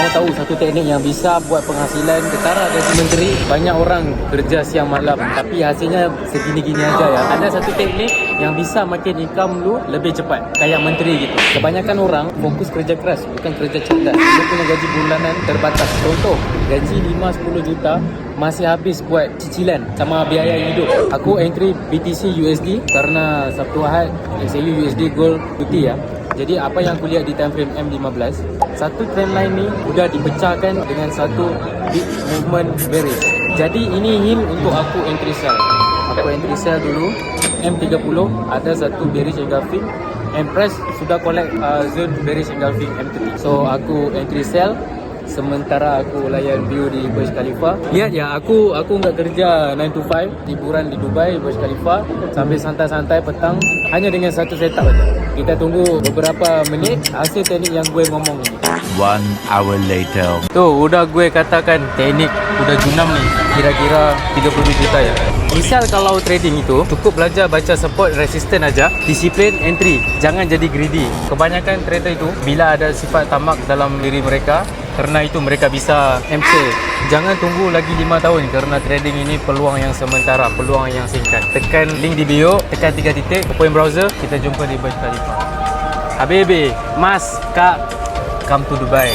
Mau tahu satu teknik yang bisa buat penghasilan ketara gaji menteri? Banyak orang kerja siang malam tapi hasilnya segini-gini aja ya. Ada satu teknik yang bisa makin income lu lebih cepat, kayak menteri gitu. Kebanyakan orang fokus kerja keras, bukan kerja cerdas. Dia punya gaji bulanan terbatas. Contoh, gaji 5-10 juta masih habis buat cicilan sama biaya hidup. Aku entry BTC USD karena Sabtu Ahad SLU USD Gold putih ya. Jadi apa yang aku lihat di time frame M15, satu trendline ni sudah dipecahkan dengan satu big movement bearish. Jadi ini hint untuk aku entry sell. Aku entry sell dulu. M30 ada satu bearish engulfing. Empress sudah collect zone bearish engulfing M30. So aku entry sell. Sementara aku layan view di Burj Khalifa. Lihat ya, aku enggak kerja 9 to 5, liburan di Dubai, Burj Khalifa, sambil santai-santai petang hanya dengan satu setup aja. Kita tunggu beberapa menit hasil teknik yang gue ngomong ni. 1 hour later. Tu udah gue katakan teknik udah junam ni, kira-kira 30 juta ya. Misal kalau trading itu cukup belajar baca support resistance aja, disiplin entry, jangan jadi greedy. Kebanyakan trader itu bila ada sifat tamak dalam diri mereka, karena itu mereka bisa MC. Jangan tunggu lagi 5 tahun kerana trading ini peluang yang sementara, peluang yang singkat. Tekan link di bio, tekan 3 titik, open browser, kita jumpa di Burj Khalifa. Habibi, Mas, Kak, come to Dubai.